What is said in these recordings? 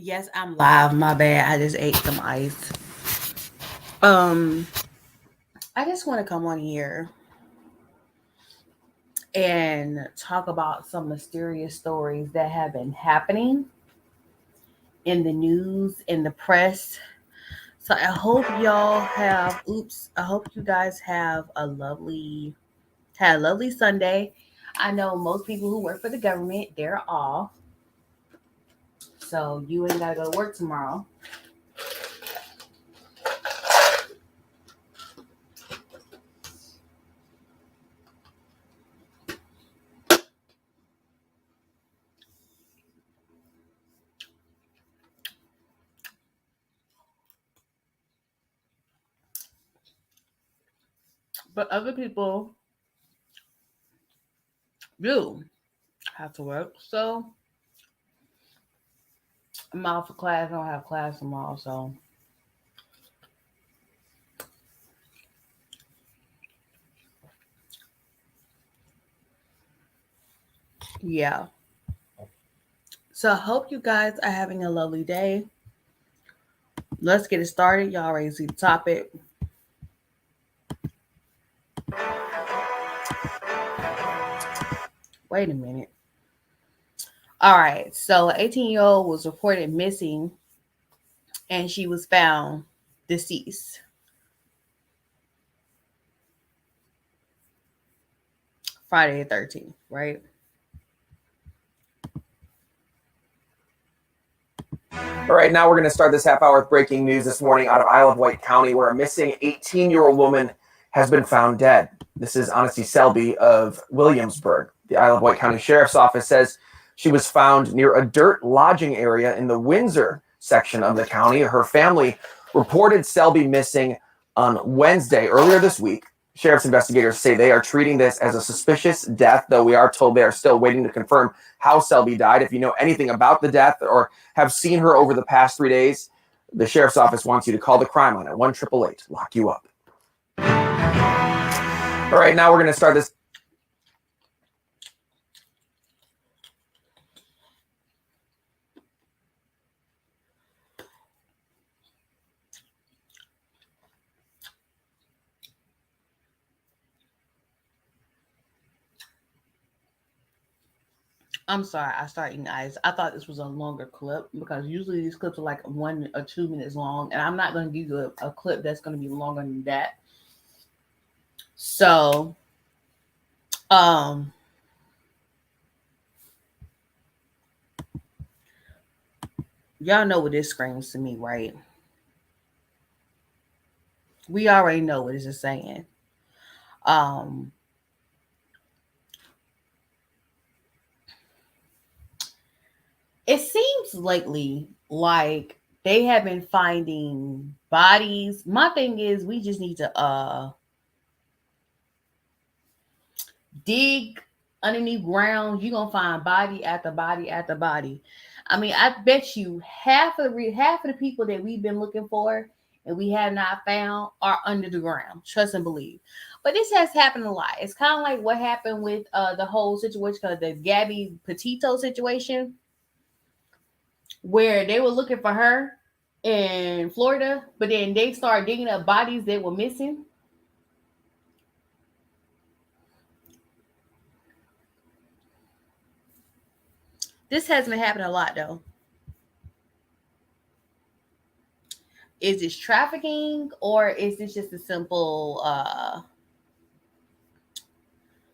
Yes, I'm live. My bad. I just ate some ice. Um, I just want to come on here and talk about some mysterious stories that have been happening in the news, in the press. So I hope y'all have I hope you guys have had a lovely Sunday. I know most people who work for the government, they're off. So you ain't gotta go to work tomorrow. But other people do have to work. So I'm out for class. I don't have class tomorrow, so yeah. So I hope you guys are having a lovely day. Let's get it started. Y'all already see the topic. Wait a minute. All right. So an 18-year-old was reported missing and she was found deceased Friday the 13th, right? All right, now we're going to start this half hour with breaking news this morning out of Isle of Wight County, where a missing 18-year-old woman has been found dead. This is Honesty Selby of Williamsburg. The Isle of Wight County Sheriff's Office says she was found near a dirt lodging area in the Windsor section of the county. Her family reported Selby missing on Wednesday earlier this week. Sheriff's investigators say they are treating this as a suspicious death, though we are told they are still waiting to confirm how Selby died. If you know anything about the death or have seen her over the past 3 days, the sheriff's office wants you to call the crime line at 1-888 lock you up. All right, now we're going to start this. I'm sorry, I started eating ice. I thought this was a longer clip because usually these clips are like 1 or 2 minutes long, and I'm not going to give you a clip that's going to be longer than that. So, um, y'all know what this screams to me, right? We already know what this is saying. Um, it seems lately like they have been finding bodies. My thing is, we just need to dig underneath ground. You're gonna find body after body after body. I mean, I bet you half of the people that we've been looking for and we have not found are under the ground. Trust and believe. But this has happened a lot. It's kind of like what happened with the whole situation, the Gabby Petito situation, where they were looking for her in Florida, but then they started digging up bodies that were missing. This has been happening a lot though. Is this trafficking or is this just a simple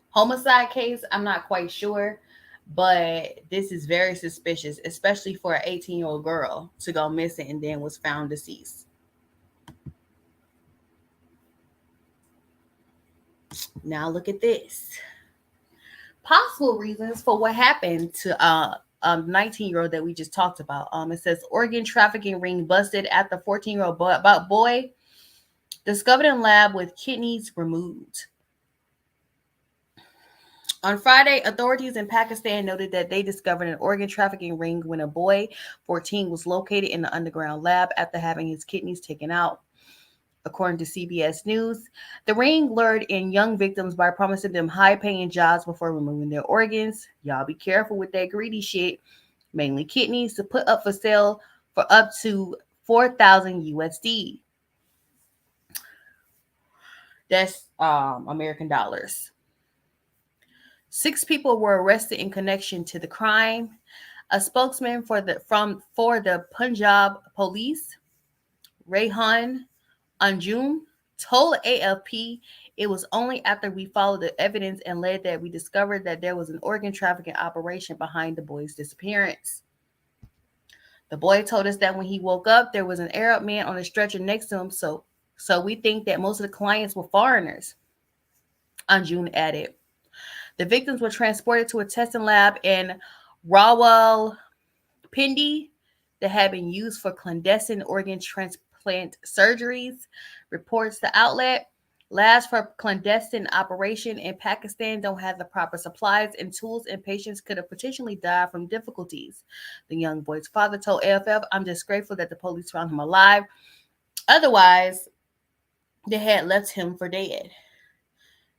homicide case? I'm not quite sure, but this is very suspicious, especially for an 18-year-old girl to go missing and then was found deceased. Now look at this. Possible reasons for what happened to 19-year-old that we just talked about. It says organ trafficking ring busted at the 14-year-old boy discovered in lab with kidneys removed. On Friday, authorities in Pakistan noted that they discovered an organ trafficking ring when a boy, 14, was located in the underground lab after having his kidneys taken out. According to CBS News, the ring lured in young victims by promising them high-paying jobs before removing their organs. Y'all be careful with that greedy shit, mainly kidneys, to put up for sale for up to 4,000 USD. That's American dollars. 6 people were arrested in connection to the crime. A spokesman for the Punjab police, Rehan Anjum, told AFP, "It was only after we followed the evidence and led that we discovered that there was an organ trafficking operation behind the boy's disappearance. The boy told us that when he woke up, there was an Arab man on a stretcher next to him, so we think that most of the clients were foreigners," Anjum added. The victims were transported to a testing lab in Rawalpindi that had been used for clandestine organ transplant surgeries, reports the outlet. Labs for clandestine operation in Pakistan don't have the proper supplies and tools, and patients could have potentially died from difficulties. The young boy's father told AFF, "I'm just grateful that the police found him alive. Otherwise, they had left him for dead."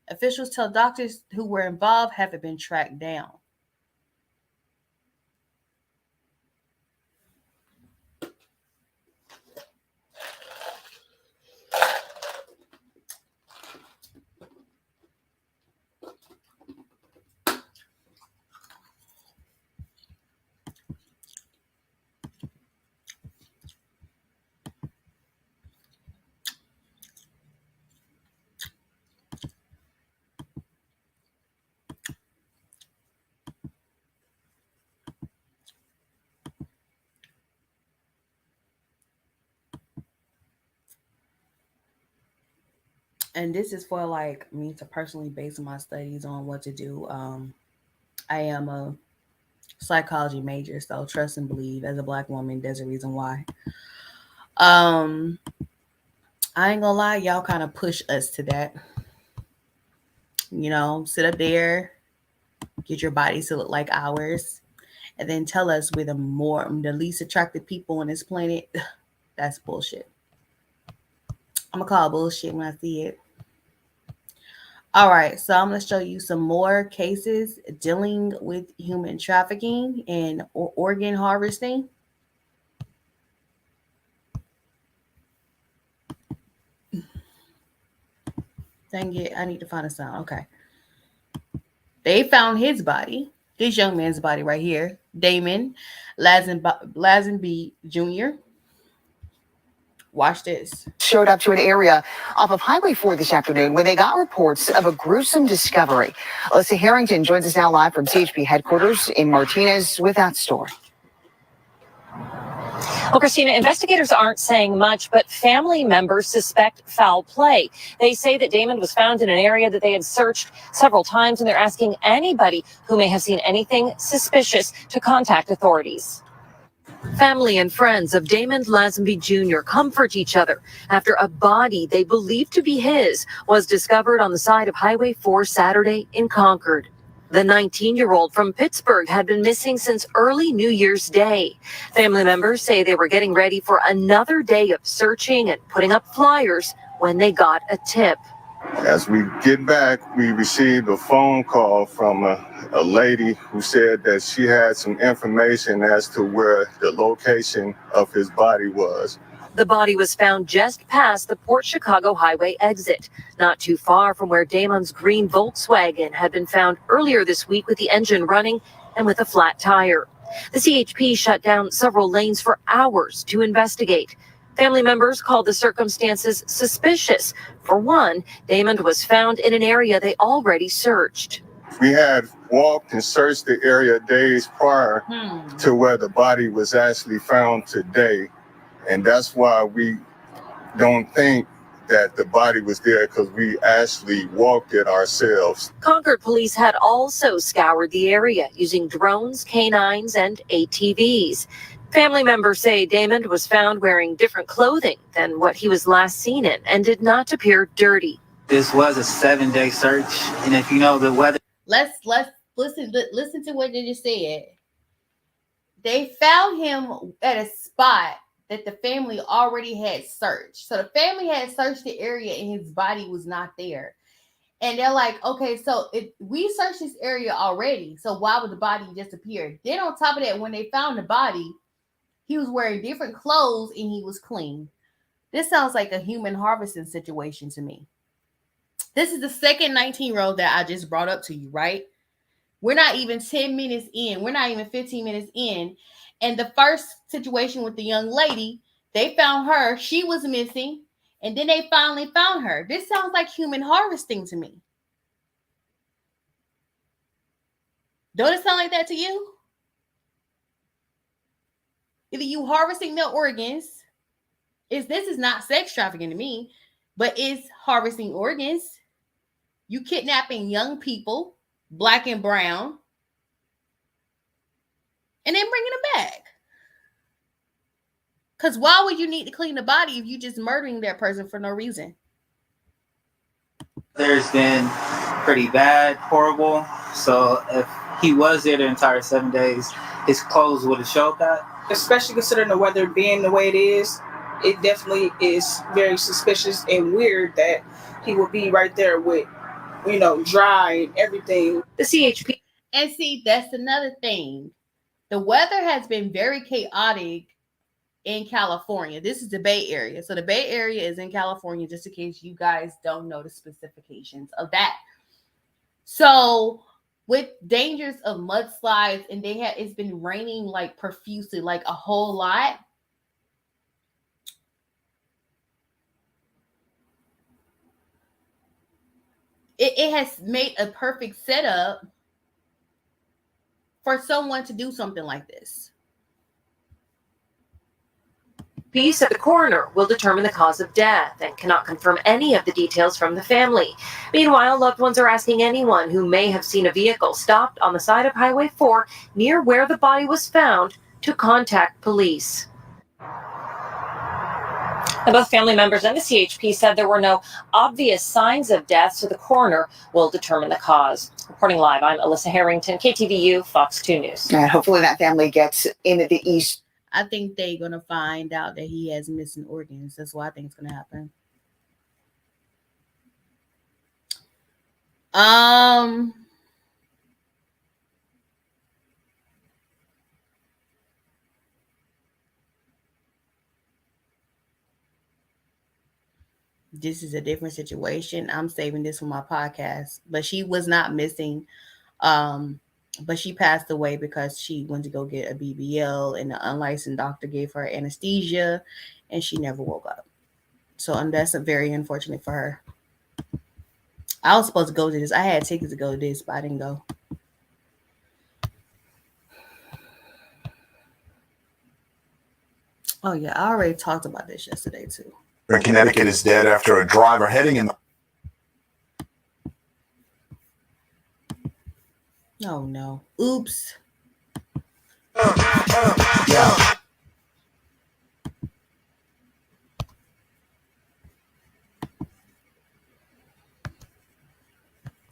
Officials tell doctors who were involved haven't been tracked down. And this is for like me to personally base my studies on what to do. I am a psychology major, so trust and believe. As a black woman, there's a reason why. Um, I ain't gonna lie, y'all kind of push us to that. Sit up there, get your bodies to look like ours, and then tell us we're the least attractive people on this planet. That's bullshit. I'm gonna call bullshit when I see it. All right, so I'm going to show you some more cases dealing with human trafficking and organ harvesting. Dang it, I need to find a sound. Okay. They found his body, this young man's body right here, Damon Lazenby Jr. Watch this. Showed up to an area off of Highway 4 this afternoon when they got reports of a gruesome discovery. Alyssa Harrington joins us now live from CHP headquarters in Martinez with that story. Well, Christina, investigators aren't saying much, but family members suspect foul play. They say that Damon was found in an area that they had searched several times, and they're asking anybody who may have seen anything suspicious to contact authorities. Family and friends of Damon Lazenby Jr. comfort each other after a body they believe to be his was discovered on the side of Highway 4 Saturday in Concord. The 19-year-old from Pittsburgh had been missing since early New Year's Day. Family members say they were getting ready for another day of searching and putting up flyers when they got a tip. As we get back, we received a phone call from a lady who said that she had some information as to where the location of his body was. The body was found just past the Port Chicago Highway exit, not too far from where Damon's green Volkswagen had been found earlier this week with the engine running and with a flat tire. The CHP shut down several lanes for hours to investigate. Family members called the circumstances suspicious. For one, Damon was found in an area they already searched. We had walked and searched the area days prior to where the body was actually found today. And that's why we don't think that the body was there, because we actually walked it ourselves. Concord police had also scoured the area using drones, canines, and ATVs. Family members say Damon was found wearing different clothing than what he was last seen in and did not appear dirty. This was a 7-day search, and if you know the weather. Let's listen to what they just said. They found him at a spot that the family already had searched. So the family had searched the area and his body was not there. And they're like, okay, so we searched this area already, so why would the body just appear? Then on top of that, when they found the body, He was wearing different clothes and he was clean. This sounds like a human harvesting situation to me. This is the second 19-year-old that I just brought up to you, right? We're not even 10 minutes in. We're not even 15 minutes in. And the first situation with the young lady, they found her. She was missing. And then they finally found her. This sounds like human harvesting to me. Don't it sound like that to you? Either you harvesting their organs. This is not sex trafficking to me, but it's harvesting organs. You kidnapping young people, black and brown, and then bringing them back. Because why would you need to clean the body if you just murdering that person for no reason? There's been pretty bad, horrible. So if he was there the entire 7 days, his clothes would have showed that. Especially considering the weather being the way it is, it definitely is very suspicious and weird that he would be right there with, dry and everything. The CHP. And see, that's another thing. The weather has been very chaotic in California. This is the Bay Area. So the Bay Area is in California, just in case you guys don't know the specifications of that. So with dangers of mudslides, and it's been raining like profusely, like a whole lot. It has made a perfect setup for someone to do something like this. Police at the coroner will determine the cause of death and cannot confirm any of the details from the family. Meanwhile, loved ones are asking anyone who may have seen a vehicle stopped on the side of Highway 4 near where the body was found to contact police. And both family members and the CHP said there were no obvious signs of death, so the coroner will determine the cause. Reporting live, I'm Alyssa Harrington, KTVU, Fox 2 News. And hopefully that family gets into the east. I think they're going to find out that he has missing organs. That's what I think is going to happen. This is a different situation. I'm saving this for my podcast. But she was not missing. But she passed away because she went to go get a BBL and the unlicensed doctor gave her anesthesia and she never woke up. So that's very unfortunate for her. I was supposed to go to this. I had tickets to go to this, but I didn't go. Oh, yeah. I already talked about this yesterday, too. In Connecticut is dead after a driver heading in. Oh, no. Oops. Yeah.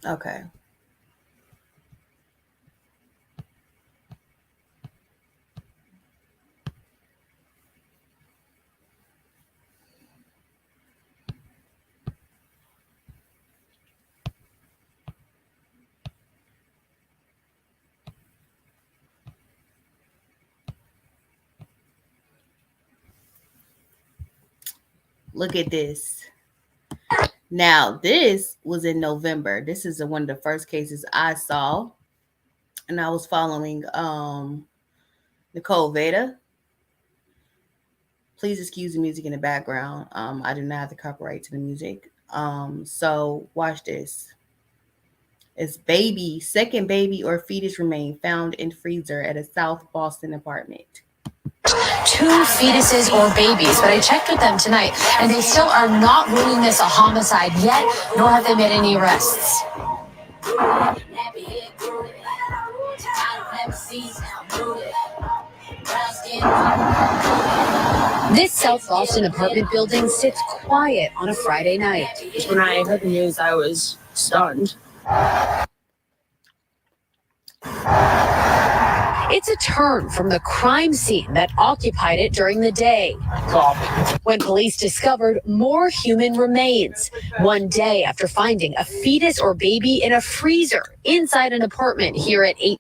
Okay. Look at this. Now, this was in November. This is one of the first cases I saw. And I was following Nicole Veda. Please excuse the music in the background. I do not have the copyright to the music. So watch this. It's second baby or fetus remain found in freezer at a South Boston apartment. 2 fetuses or babies, but I checked with them tonight, and they still are not ruling this a homicide yet, nor have they made any arrests. This South Boston apartment building sits quiet on a Friday night. When I heard the news, I was stunned. It's a turn from the crime scene that occupied it during the day, when police discovered more human remains, one day after finding a fetus or baby in a freezer inside an apartment here at 8.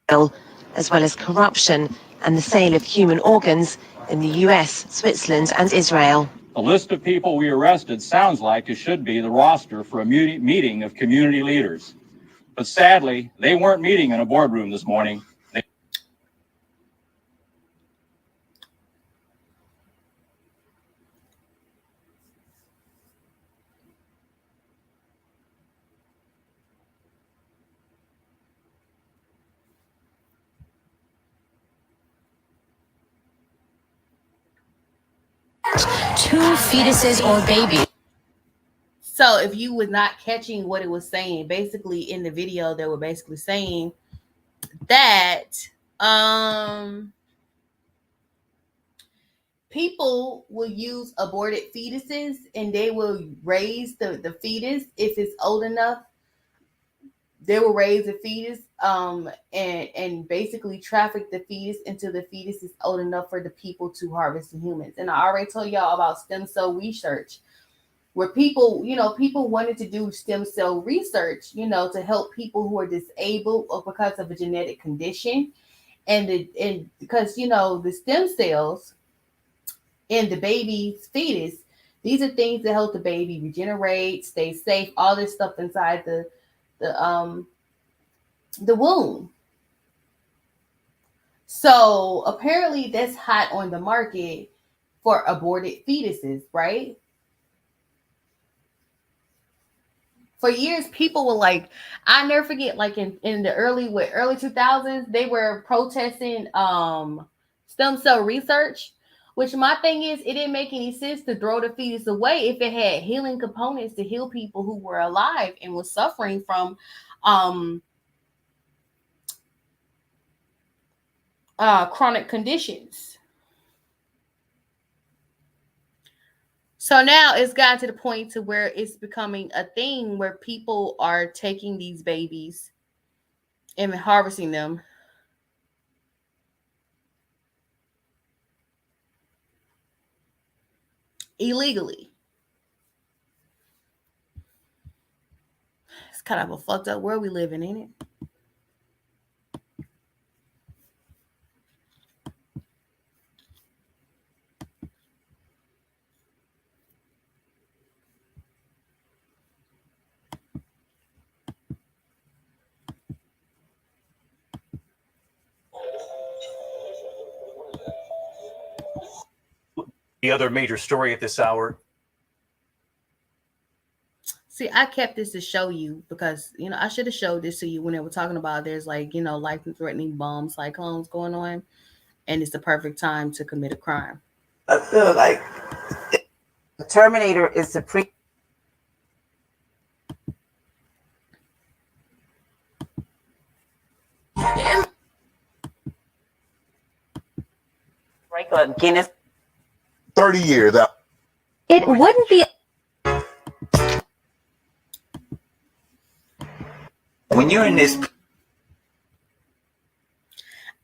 as well as corruption and the sale of human organs in the US, Switzerland and Israel. The list of people we arrested sounds like it should be the roster for a meeting of community leaders. But sadly, they weren't meeting in a boardroom this morning. Two fetuses or babies. So if you was not catching what it was saying, basically in the video, they were basically saying that people will use aborted fetuses and they will raise the fetus if it's old enough. They will raise the fetus and basically traffic the fetus until the fetus is old enough for the people to harvest the humans. And I already told y'all about stem cell research, where people wanted to do stem cell research, to help people who are disabled or because of a genetic condition. And because, the stem cells in the baby's fetus, these are things that help the baby regenerate, stay safe, all this stuff inside the womb. So apparently that's hot on the market for aborted fetuses, right? For years, people were like, I never forget, like in the early 2000s, they were protesting stem cell research, which my thing is, it didn't make any sense to throw the fetus away if it had healing components to heal people who were alive and was suffering from chronic conditions. So now it's gotten to the point to where it's becoming a thing where people are taking these babies and harvesting them illegally. It's kind of a fucked up world we live in, ain't it? The other major story at this hour. See, I kept this to show you because, I should have showed this to you when they were talking about there's like, life-threatening bomb cyclones going on, and it's the perfect time to commit a crime. I feel like the Terminator is the Guinness 30 years. It wouldn't be. When you're in this.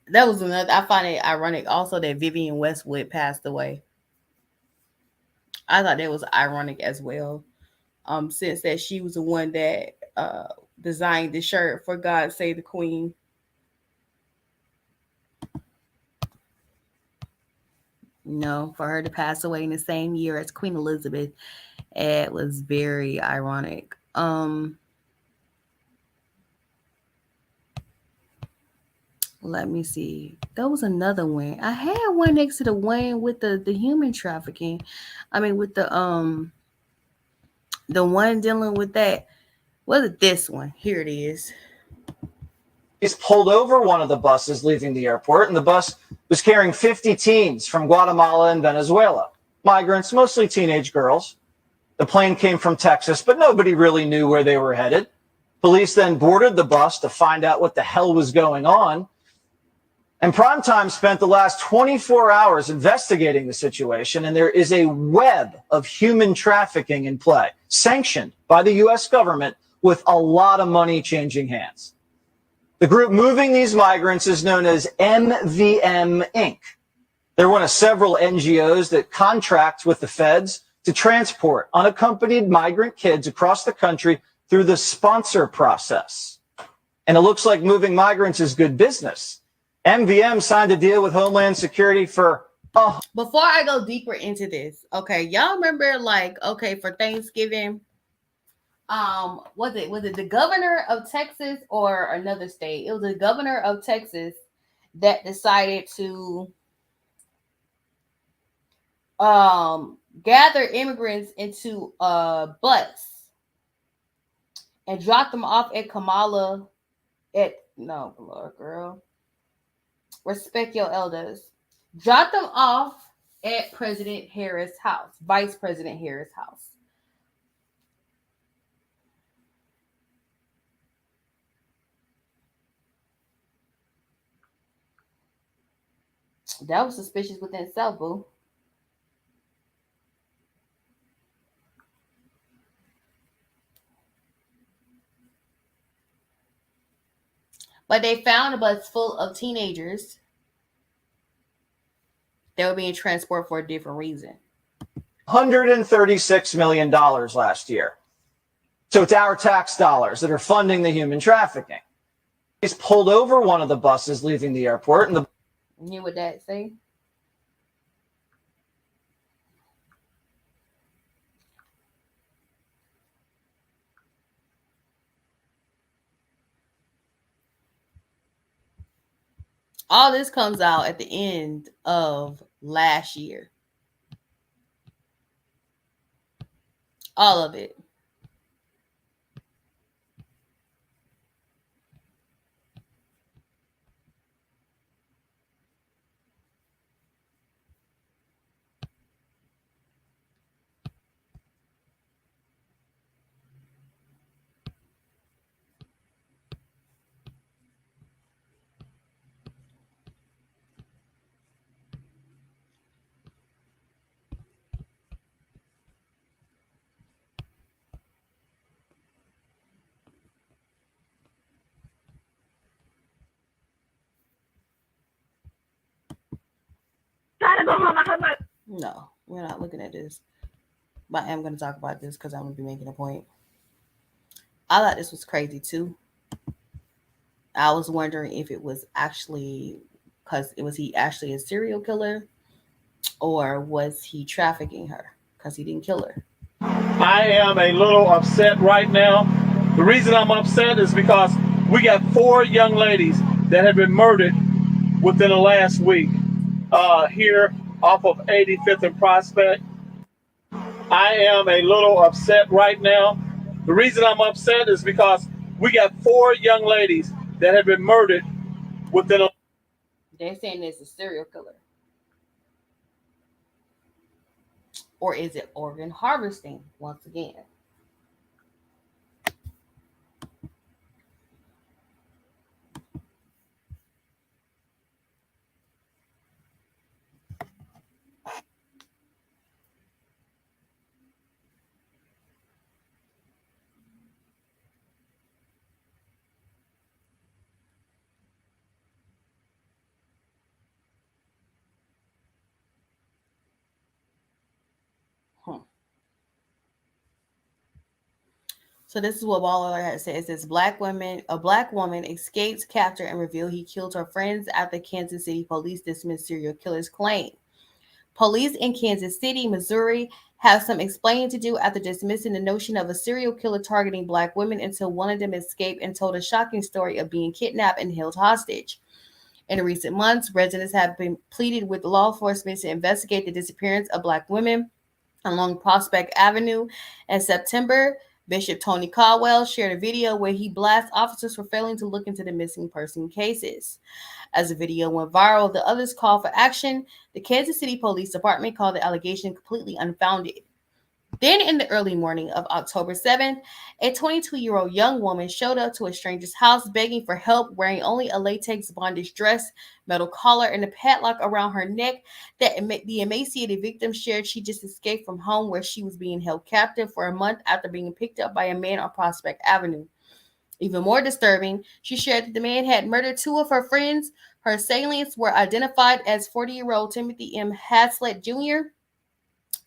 That was another. I find it ironic also that Vivienne Westwood passed away. I thought that was ironic as well. Since that she was the one that designed the shirt for God Save the Queen. For her to pass away in the same year as Queen Elizabeth, it was very ironic. Let me see. There was another one. I had one next to the one with the human trafficking. I mean, with the one dealing with that. Was it this one? Here it is. He's pulled over one of the buses leaving the airport, and the bus was carrying 50 teens from Guatemala and Venezuela. Migrants, mostly teenage girls. The plane came from Texas, but nobody really knew where they were headed. Police then boarded the bus to find out what the hell was going on. And Primetime spent the last 24 hours investigating the situation, and there is a web of human trafficking in play, sanctioned by the U.S. government with a lot of money changing hands. The group moving these migrants is known as MVM Inc. They're one of several NGOs that contract with the feds to transport unaccompanied migrant kids across the country through the sponsor process. And it looks like moving migrants is good business. MVM signed a deal with Homeland Security for Before I go deeper into this, okay, y'all remember for Thanksgiving, was it the governor of Texas or another state? It was the governor of Texas that decided to gather immigrants into a bus and drop them off at Kamala girl. Respect your elders. Drop them off at President Harris' house, Vice President Harris' house. That was suspicious within itself, boo. But they found a bus full of teenagers that were being transported for a different reason. $136 million last year. So it's our tax dollars that are funding the human trafficking. He's pulled over one of the buses leaving the airport, and you hear what that say? All this comes out at the end of last year. All of it. No, we're not looking at this. But I am going to talk about this because I'm going to be making a point. I thought this was crazy too. I was wondering if it was actually was he actually a serial killer, or was he trafficking her because he didn't kill her? I am a little upset right now. The reason I'm upset is because we got 4 young ladies that have been murdered within the last week here off of 85th and Prospect. I am a little upset right now. The reason I'm upset is because we got 4 young ladies that have been murdered within a... They're saying it's a serial killer. Or is it organ harvesting once again? So this is what Waller had said. It says a black woman escapes capture and revealed he killed her friends after Kansas City police dismissed serial killer's claim. Police in Kansas City, Missouri, have some explaining to do after dismissing the notion of a serial killer targeting black women until one of them escaped and told a shocking story of being kidnapped and held hostage. In recent months, residents have been pleaded with law enforcement to investigate the disappearance of black women along Prospect Avenue. In September, Bishop Tony Caldwell shared a video where he blasts officers for failing to look into the missing person cases. As the video went viral, the others called for action. The Kansas City Police Department called the allegation completely unfounded. Then, in the early morning of October 7th, a 22-year-old young woman showed up to a stranger's house begging for help, wearing only a latex bondage dress, metal collar, and a padlock around her neck that the emaciated victim shared she just escaped from home where she was being held captive for a month after being picked up by a man on Prospect Avenue. Even more disturbing, she shared that the man had murdered 2 of her friends. Her assailants were identified as 40-year-old Timothy M. Haslett Jr.,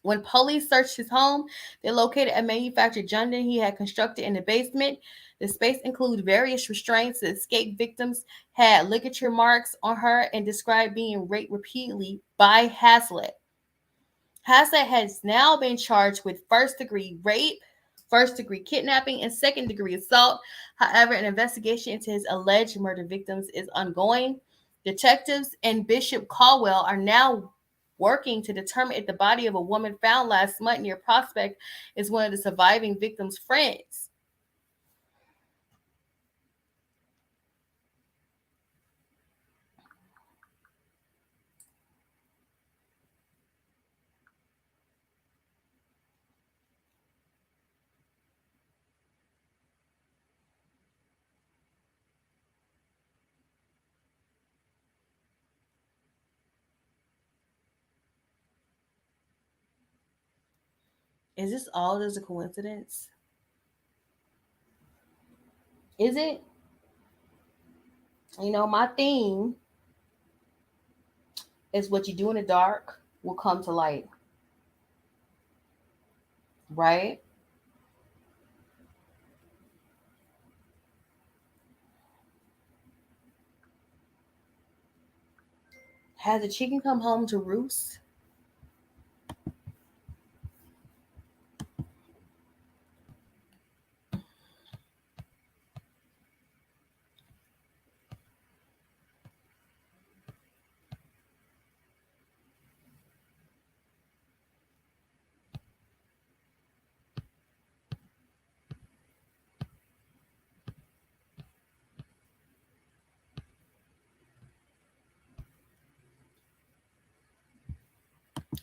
When police searched his home, they located a manufactured dungeon he had constructed in the basement. The space included various restraints. The escaped victims had ligature marks on her and described being raped repeatedly by Hazlitt. Hazlitt has now been charged with first-degree rape, first-degree kidnapping, and second-degree assault. However, an investigation into his alleged murder victims is ongoing. Detectives and Bishop Caldwell are now working to determine if the body of a woman found last month near Prospect is one of the surviving victims' friends. Is this all just a coincidence? Is it? You know, my theme is what you do in the dark will come to light. Right? Has the chicken come home to roost?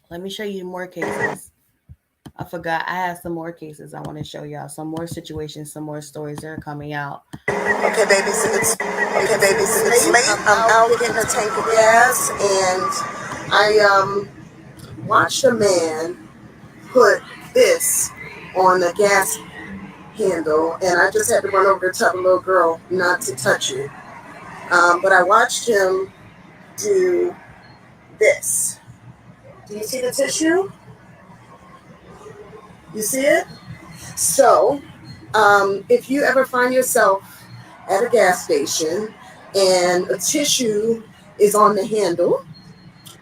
Let me show you more cases. I forgot. I have some more cases I want to show y'all. Some more situations, some more stories that are coming out. Okay, babies, it's late. I'm out getting a tank of gas, and I watched a man put this on the gas handle, and I just had to run over to tell the little girl not to touch it. But I watched him do this. Do you see the tissue? You see it? So, if you ever find yourself at a gas station and a tissue is on the handle,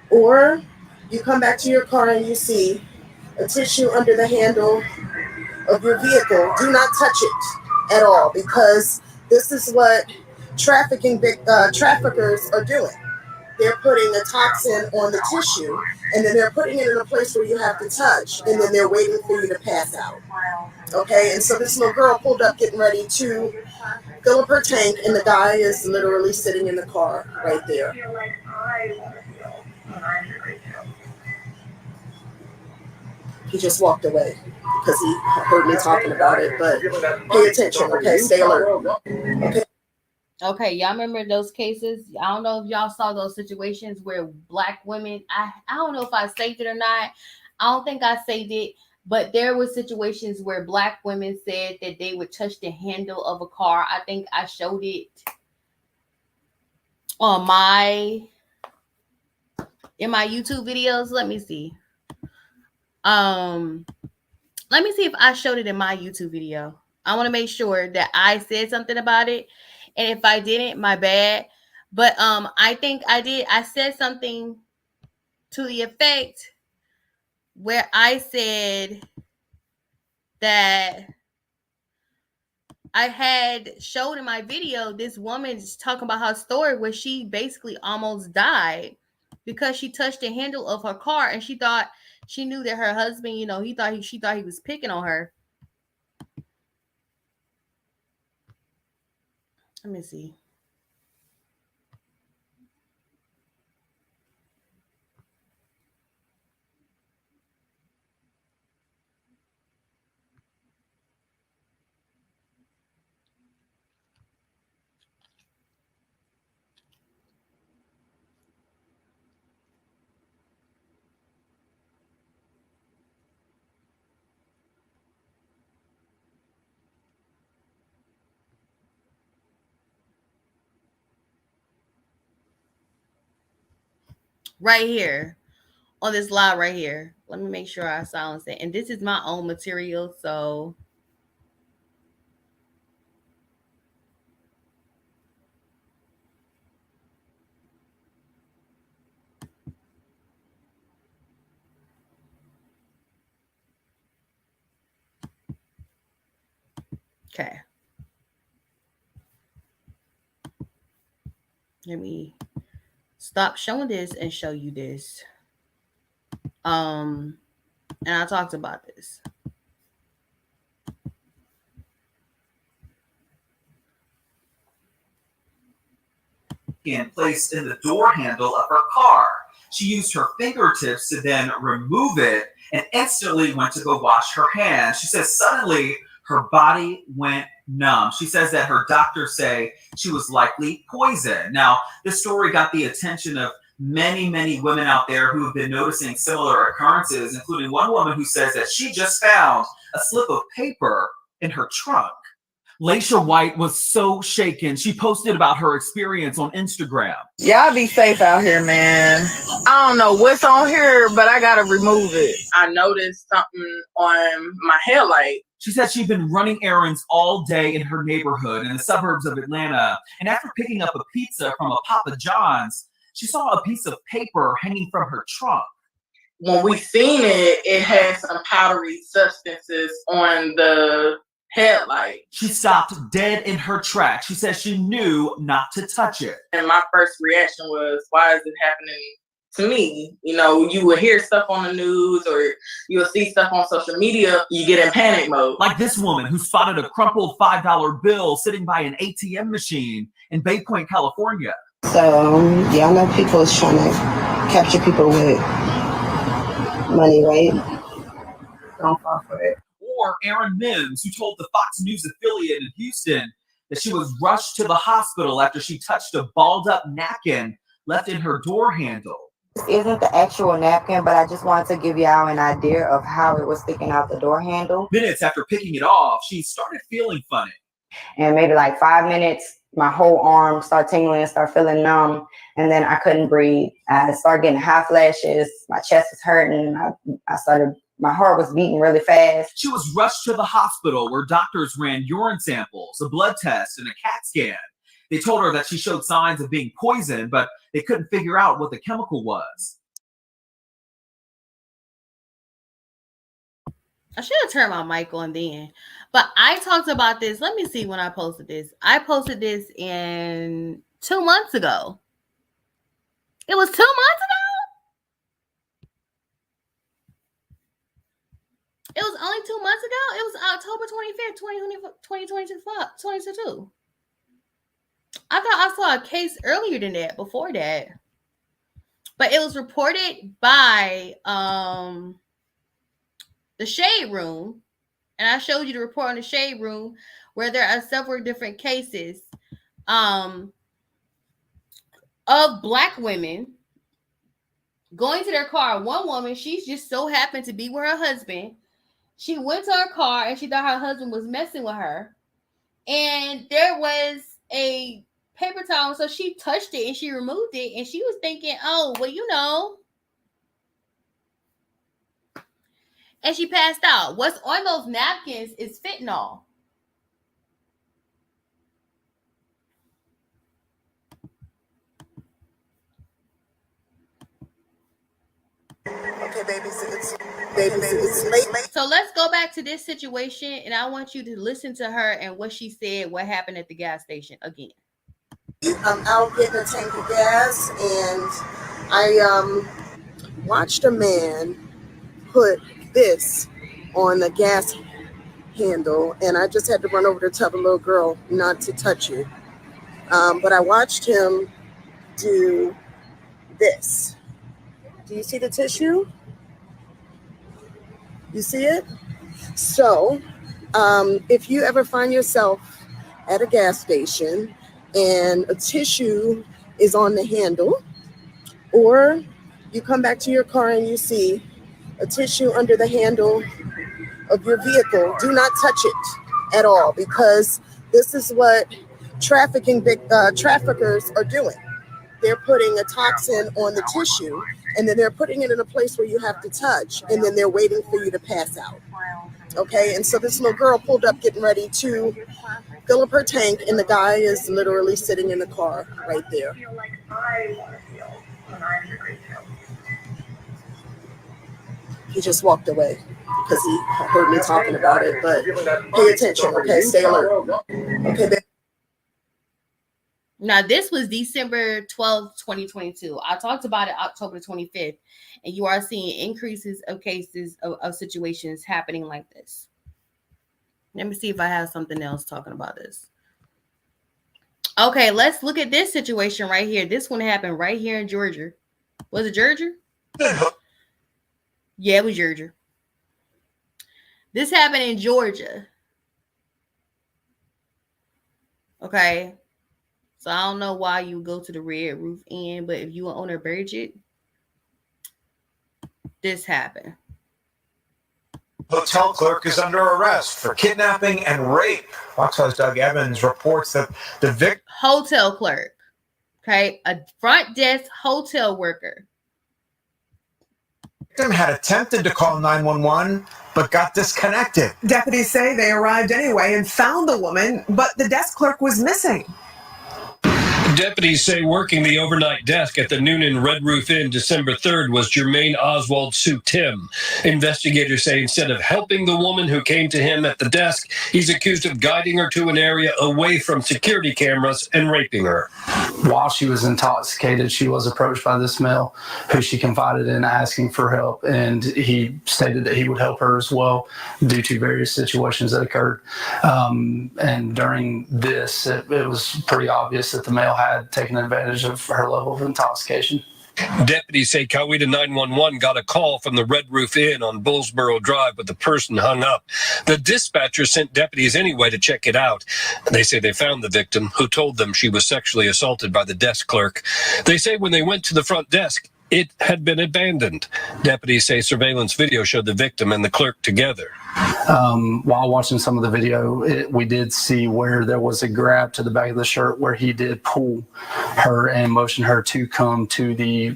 or you come back to your car and you see a tissue under the handle of your vehicle, do not touch it at all, because this is what traffickers are doing. They're putting a toxin on the tissue, and then they're putting it in a place where you have to touch, and then they're waiting for you to pass out. Okay, and so this little girl pulled up getting ready to fill up her tank, and the guy is literally sitting in the car right there. He just walked away because he heard me talking about it, but pay attention, okay? Stay alert. Okay. Okay, y'all remember those cases? I don't know if y'all saw those situations where black women, I don't know if I saved it or not. I don't think I saved it, but there were situations where black women said that they would touch the handle of a car. I think I showed it on in my YouTube videos. Let me see. Let me see if I showed it in my YouTube video. I want to make sure that I said something about it. And if I didn't, my bad. But I think I did. I said something to the effect where I said that I had showed in my video this woman talking about her story where she basically almost died because she touched the handle of her car, and she thought she knew that her husband, you know, she thought he was picking on her. Let me see. Right here. on this live right here. Let me make sure I silence it. And this is my own material, so okay. Let me stop showing this and show you this. And I talked about this. And placed in the door handle of her car. She used her fingertips to then remove it and instantly went to go wash her hands. She says suddenly her body went numb. She says that her doctors say she was likely poisoned. Now, this story got the attention of many women out there who have been noticing similar occurrences, including one woman who says that she just found a slip of paper in her trunk. Laisha White was so shaken. She posted about her experience on Instagram. Y'all be safe out here, man. I don't know what's on here, but I gotta remove it. I noticed something on my headlight. She said she'd been running errands all day in her neighborhood in the suburbs of Atlanta. And after picking up a pizza from a Papa John's, she saw a piece of paper hanging from her trunk. When we seen it, it had some powdery substances on the headlight. She stopped dead in her tracks. She says she knew not to touch it. And my first reaction was, why is it happening to me? You know, you will hear stuff on the news or you'll see stuff on social media, you get in panic mode. Like this woman who spotted a crumpled $5 bill sitting by an ATM machine in Bay Point, California. So, y'all know people is trying to capture people with money, right? Don't fall for it. Or Erin Mims, who told the Fox News affiliate in Houston that she was rushed to the hospital after she touched a balled-up napkin left in her door handle. This isn't the actual napkin, but I just wanted to give y'all an idea of how it was sticking out the door handle. Minutes after picking it off, she started feeling funny. And maybe like 5 minutes, my whole arm started tingling, started feeling numb, and then I couldn't breathe. I started getting hot flashes, my chest was hurting, my heart was beating really fast. She was rushed to the hospital where doctors ran urine samples, a blood test, and a CAT scan. They told her that she showed signs of being poisoned, but they couldn't figure out what the chemical was. I should have turned my mic on then. But I talked about this. Let me see when I posted this. I posted this in 2 months ago. It was 2 months ago? It was only 2 months ago. It was October 25th, 2022. I thought I saw a case earlier than that, before that. But it was reported by the Shade Room. And I showed you the report on the Shade Room where there are several different cases of Black women going to their car. One woman, she just so happened to be with her husband. She went to her car and she thought her husband was messing with her. And there was a paper towel. So she touched it and she removed it. And she was thinking, oh, well, you know. And she passed out. What's on those napkins is fentanyl. Okay, babies, it's late. So let's go back to this situation, and I want you to listen to her and what she said, what happened at the gas station again. I'm out getting a tank of gas, and I watched a man put this on the gas handle, and I just had to run over to tell the little girl not to touch it. But I watched him do this. Do you see the tissue? You see it? So, if you ever find yourself at a gas station and a tissue is on the handle, or you come back to your car and you see a tissue under the handle of your vehicle, do not touch it at all, because this is what traffickers are doing. They're putting a toxin on the tissue and then they're putting it in a place where you have to touch, and then they're waiting for you to pass out. Okay, and so this little girl pulled up getting ready to fill up her tank, and the guy is literally sitting in the car right there. He just walked away because he heard me talking about it, but pay attention, okay? Stay alert. Okay, Now, this was December 12th, 2022. I talked about it October 25th, and you are seeing increases of cases of situations happening like this. Let me see if I have something else talking about this. Okay, let's look at this situation right here. This one happened right here in Georgia. Was it Georgia? Yeah, it was Georgia. This happened in Georgia. Okay. So I don't know why you go to the Red Roof Inn, but if you were owner Bridget, this happened. Hotel clerk is under arrest for kidnapping and rape. Fox 5's Doug Evans reports that the victim... Hotel clerk. Okay. A front desk hotel worker. Victim had attempted to call 911, but got disconnected. Deputies say they arrived anyway and found the woman, but the desk clerk was missing. Deputies say working the overnight desk at the Noonan Red Roof Inn December 3rd was Jermaine Oswald Sue Tim. Investigators say instead of helping the woman who came to him at the desk, he's accused of guiding her to an area away from security cameras and raping her. While she was intoxicated, she was approached by this male who she confided in asking for help, and he stated that he would help her as well due to various situations that occurred. And during this, it was pretty obvious that the male had taken advantage of her level of intoxication. Deputies say Coweta 911 got a call from the Red Roof Inn on Bullsboro Drive, but the person hung up. The dispatcher sent deputies anyway to check it out. They say they found the victim, who told them she was sexually assaulted by the desk clerk. They say when they went to the front desk, it had been abandoned. Deputies say surveillance video showed the victim and the clerk together. While watching some of the video, we did see where there was a grab to the back of the shirt where he did pull her and motion her to come to the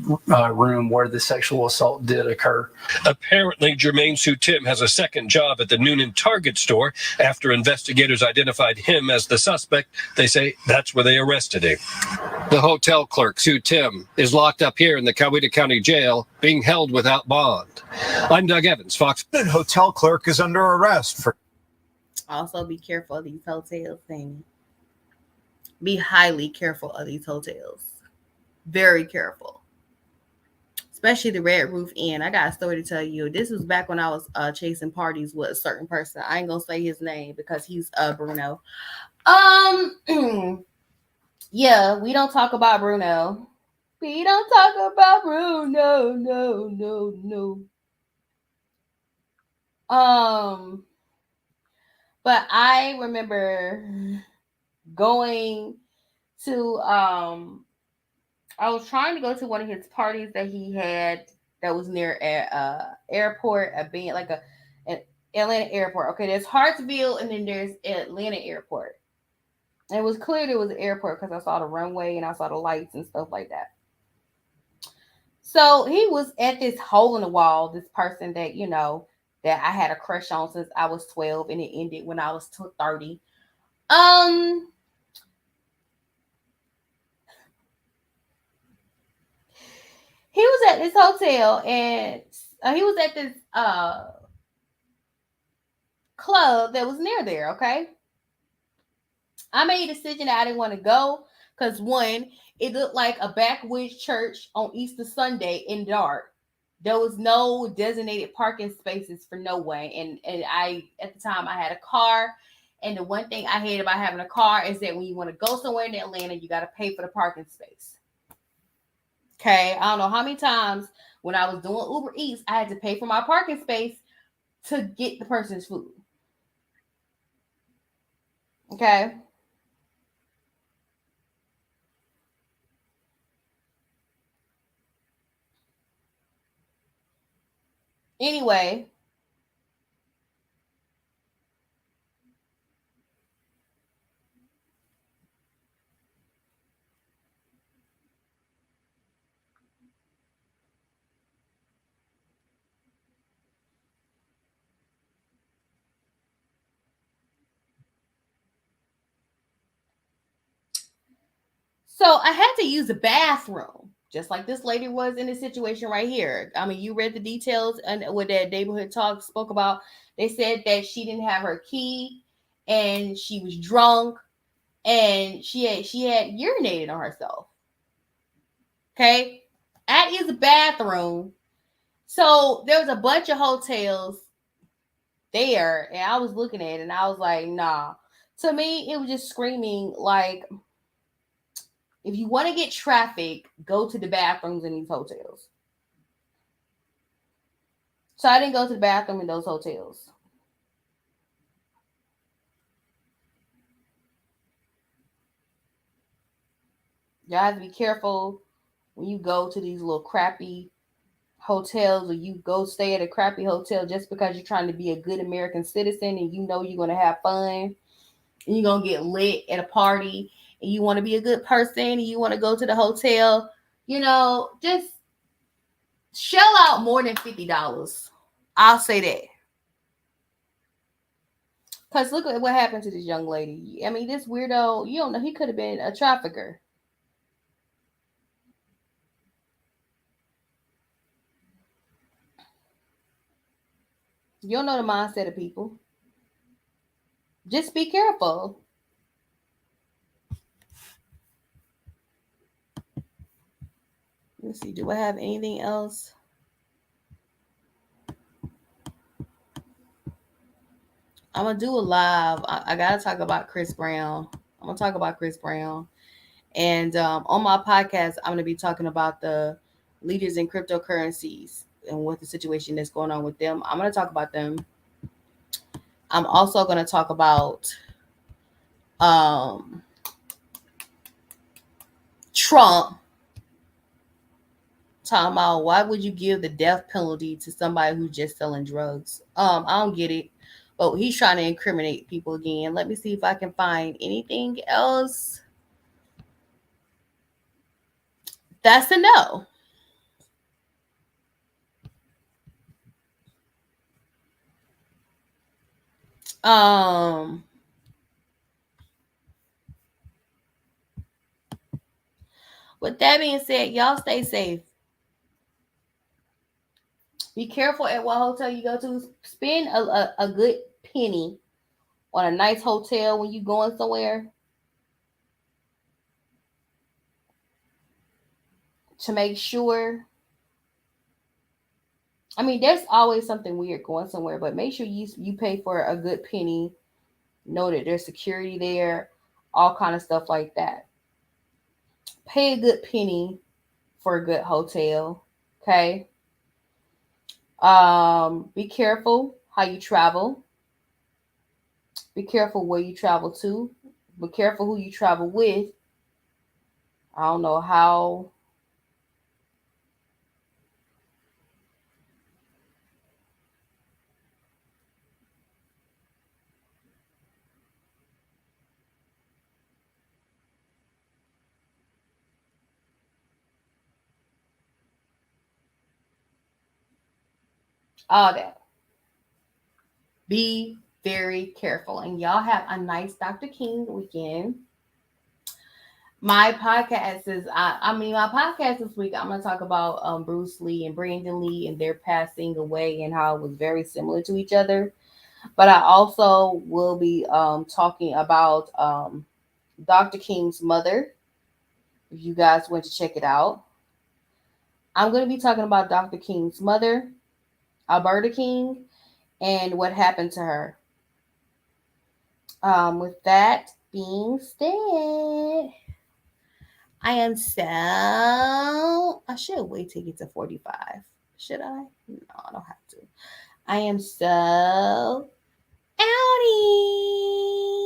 room where the sexual assault did occur. Apparently, Jermaine Sue Tim has a second job at the Noonan Target store. After investigators identified him as the suspect, they say that's where they arrested him. The hotel clerk, Sue Tim, is locked up here in the Coweta County Jail, being held without bond. I'm Doug Evans, Fox. The hotel clerk is under arrest for... Also, be careful of these hotels, thing. Be highly careful of these hotels. Very careful. Especially the Red Roof Inn. I got a story to tell you. This was back when I was chasing parties with a certain person. I ain't gonna say his name because he's Bruno. Yeah, we don't talk about Bruno. We don't talk about Bruno. No. But I remember going to I was trying to go to one of his parties that he had that was near airport, an Atlanta airport. Okay, there's Hartsville and then there's Atlanta airport. And it was clear there was an airport because I saw the runway and I saw the lights and stuff like that. So he was at this hole in the wall, this person that, that I had a crush on since I was 12 and it ended when I was 30. He was at this hotel and he was at this club that was near there, okay? I made a decision that I didn't want to go because, one, it looked like a backwoods church on Easter Sunday in dark. There was no designated parking spaces for no one. And I, at the time, I had a car. And the one thing I hate about having a car is that when you want to go somewhere in Atlanta, you got to pay for the parking space. Okay, I don't know how many times when I was doing Uber Eats, I had to pay for my parking space to get the person's food. Okay. Anyway, So I had to use the bathroom, just like this lady was in the situation right here. I mean, you read the details and what that neighborhood talk spoke about. They said that she didn't have her key and she was drunk and she had urinated on herself. Okay, that is a bathroom. So there was a bunch of hotels there, and I was looking at it, and I was like, nah. To me, it was just screaming like, if you want to get traffic, go to the bathrooms in these hotels. So I didn't go to the bathroom in those hotels. Y'all have to be careful when you go to these little crappy hotels, or you go stay at a crappy hotel just because you're trying to be a good American citizen and you know you're going to have fun and you're going to get lit at a party and you want to be a good person and you want to go to the hotel, just shell out more than $50. I'll say that. Because look at what happened to this young lady. I mean, this weirdo, you don't know, he could have been a trafficker. You don't know the mindset of people. Just be careful. Let's see, do I have anything else? I'm going to do a live. I got to talk about Chris Brown. I'm going to talk about Chris Brown. And on my podcast, I'm going to be talking about the leaders in cryptocurrencies and what the situation is going on with them. I'm going to talk about them. I'm also going to talk about Trump talking about why would you give the death penalty to somebody who's just selling drugs. I don't get it. But he's trying to incriminate people again. Let me see if I can find anything else. That's a no. With that being said, y'all stay safe. Be careful at what hotel you go to. Spend a good penny on a nice hotel when you going somewhere to make sure. I mean, there's always something weird going somewhere, but make sure you pay for a good penny. Know that there's security there, all kind of stuff like that. Pay a good penny for a good hotel. Okay. Be careful how you travel. Be careful where you travel to. Be careful who you travel with. I don't know how. All that. Be very careful. And y'all have a nice Dr. King weekend. My podcast is, my podcast this week, I'm going to talk about Bruce Lee and Brandon Lee and their passing away and how it was very similar to each other. But I also will be talking about Dr. King's mother, if you guys want to check it out. I'm going to be talking about Dr. King's mother, Alberta King, and what happened to her. With that being said, I should wait till it gets to 45. Should I? No, I don't have to. I am so outie.